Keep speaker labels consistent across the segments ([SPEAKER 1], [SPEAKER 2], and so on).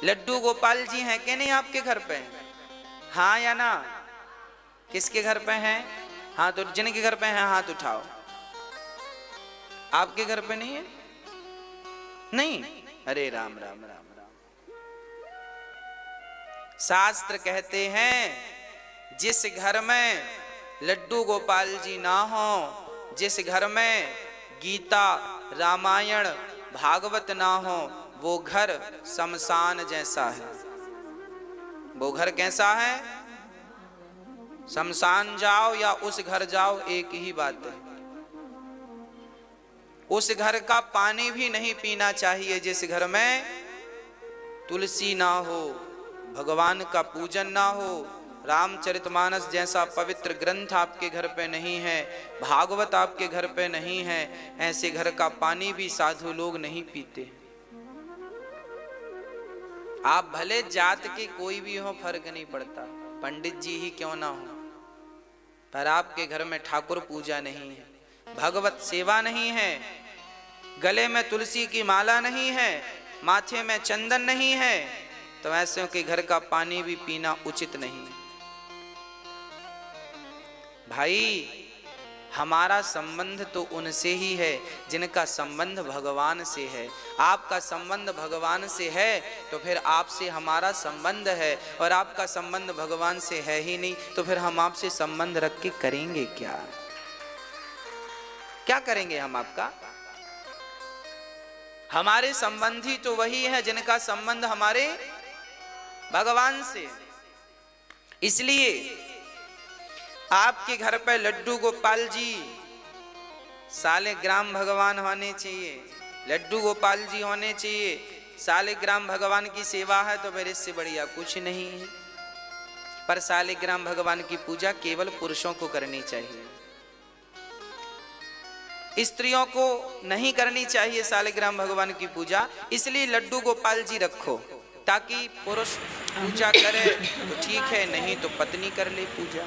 [SPEAKER 1] लड्डू गोपाल जी हैं कि नहीं आपके घर पे? हाँ या ना? किसके घर पे हैं? हाँ, तो जिनके घर पे हैं हाथ उठाओ। आपके घर पे नहीं है? नहीं? अरे राम राम राम राम। शास्त्र कहते हैं जिस घर में लड्डू गोपाल जी ना हो, जिस घर में गीता रामायण भागवत ना हो, वो घर शमशान जैसा है। वो घर कैसा है? शमशान जाओ या उस घर जाओ, एक ही बात है। उस घर का पानी भी नहीं पीना चाहिए जिस घर में तुलसी ना हो, भगवान का पूजन ना हो, रामचरितमानस जैसा पवित्र ग्रंथ आपके घर पे नहीं है, भागवत आपके घर पे नहीं है, ऐसे घर का पानी भी साधु लोग नहीं पीते। आप भले जात के कोई भी हो, फर्क नहीं पड़ता, पंडित जी ही क्यों ना हो, पर आपके घर में ठाकुर पूजा नहीं है, भगवत सेवा नहीं है, गले में तुलसी की माला नहीं है, माथे में चंदन नहीं है, तो ऐसे के घर का पानी भी पीना उचित नहीं। भाई, हमारा संबंध तो उनसे ही है जिनका संबंध भगवान से है। आपका संबंध भगवान से है तो फिर आपसे हमारा संबंध है, और आपका संबंध भगवान से है ही नहीं तो फिर हम आपसे संबंध रख के करेंगे क्या? क्या करेंगे हम आपका? हमारे संबंधी तो वही है जिनका संबंध हमारे भगवान से। इसलिए आपके घर पर लड्डू गोपाल जी सालिग्राम भगवान होने चाहिए, लड्डू गोपाल जी होने चाहिए, सालिग्राम भगवान की सेवा है तो फिर इससे बढ़िया कुछ नहीं है। पर सालिग्राम भगवान की पूजा केवल पुरुषों को करनी चाहिए, स्त्रियों को नहीं करनी चाहिए सालिग्राम भगवान की पूजा। इसलिए लड्डू गोपाल जी रखो ताकि पुरुष पूजा करे तो ठीक है, नहीं तो पत्नी कर ले पूजा।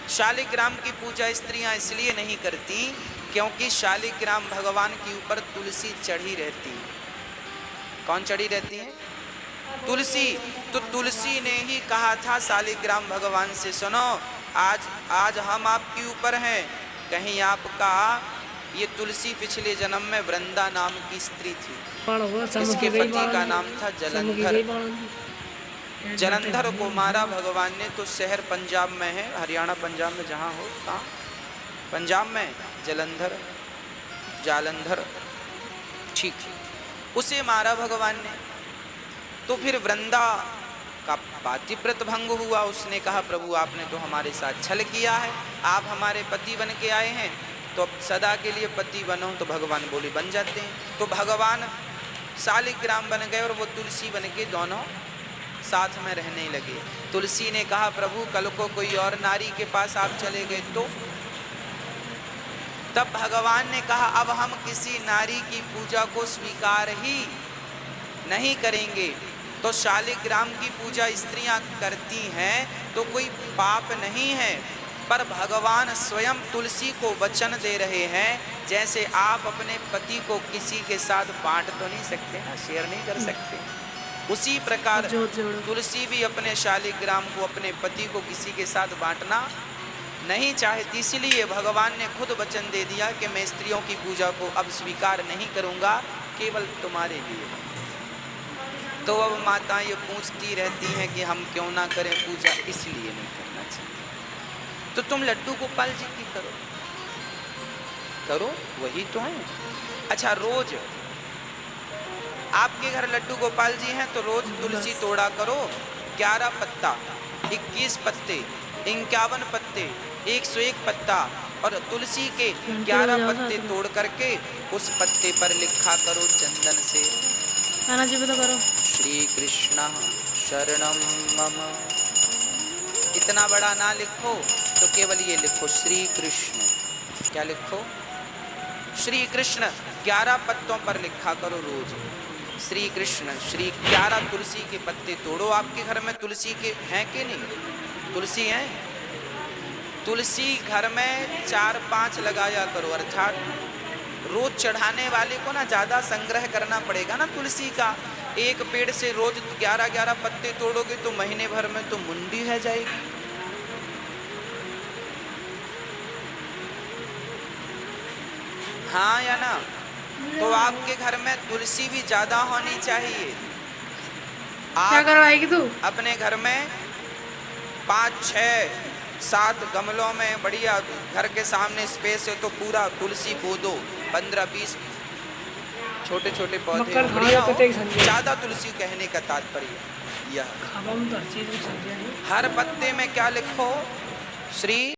[SPEAKER 1] शालिग्राम की पूजा स्त्रियां इसलिए नहीं करती क्योंकि शालिग्राम भगवान के ऊपर तुलसी चढ़ी रहती है। कौन चढ़ी रहती है? तुलसी। तो तुलसी ने ही कहा था शालिग्राम भगवान से, सुनो आज हम आपके ऊपर हैं, कहीं आपका ये तुलसी पिछले जन्म में वृंदा नाम की स्त्री थी, इसके पति का नाम था जलंधर। जलंधर को मारा भगवान ने। तो शहर पंजाब में है, हरियाणा पंजाब में जहाँ हो, कहाँ? पंजाब में जालंधर, ठीक है, उसे मारा भगवान ने। तो फिर वृंदा का पातिव्रत भंग हुआ। उसने कहा प्रभु आपने तो हमारे साथ छल किया है, आप हमारे पति बन के आए हैं तो अब सदा के लिए पति बनो। तो भगवान बोले बन जाते हैं। तो भगवान शालिग्राम बन गए और वो तुलसी बन के दोनों साथ में रहने लगे। तुलसी ने कहा प्रभु कल को कोई और नारी के पास आप चले गए तो? तब भगवान ने कहा अब हम किसी नारी की पूजा को स्वीकार ही नहीं करेंगे। तो शालिग्राम की पूजा स्त्रियां करती हैं तो कोई पाप नहीं है, पर भगवान स्वयं तुलसी को वचन दे रहे हैं जैसे आप अपने पति को किसी के साथ बांट तो नहीं सकते ना, शेयर नहीं कर सकते, उसी प्रकार तुलसी भी अपने शालिग्राम को अपने पति को किसी के साथ बांटना नहीं चाहती। इसलिए भगवान ने खुद वचन दे दिया कि मैं स्त्रियों की पूजा को अब स्वीकार नहीं करूंगा, केवल तुम्हारे लिए। तो अब माताएं ये पूछती रहती हैं कि हम क्यों ना करें पूजा, इसलिए नहीं करना चाहिए। तो तुम लड्डू गोपाल जी की करो, वही तो है। अच्छा, रोज आपके घर लड्डू गोपाल जी हैं तो रोज तुलसी तोड़ा करो, 11 पत्ता, 21 पत्ते, 51 पत्ते, 101 पत्ता, और तुलसी के 11 पत्ते तोड़ करके उस पत्ते पर लिखा करो चंदन से, करो श्री कृष्ण शरणम मम। इतना बड़ा ना लिखो तो केवल ये लिखो श्री कृष्ण। क्या लिखो? श्री कृष्ण। 11 पत्तों पर लिखा करो रोज श्री कृष्ण। 11 तुलसी के पत्ते तोड़ो। आपके घर में तुलसी के हैं कि नहीं? तुलसी हैं? तुलसी घर में 4-5 लगाया करो, अर्थात रोज चढ़ाने वाले को ना ज्यादा संग्रह करना पड़ेगा ना तुलसी का, एक पेड़ से रोज 11-11 पत्ते तोड़ोगे तो महीने भर में तो मुंडी रह जाएगी। हाँ या ना? तो आपके घर में तुलसी भी ज्यादा होनी चाहिए।
[SPEAKER 2] क्या करवाएगी तू?
[SPEAKER 1] अपने घर में 5-6-7 गमलों में बढ़िया, घर के सामने स्पेस है तो पूरा तुलसी बो दो, 15-20 छोटे छोटे पौधे बढ़िया हो। ज्यादा तुलसी कहने का तात्पर्य यह, हर पत्ते में क्या लिखो? श्री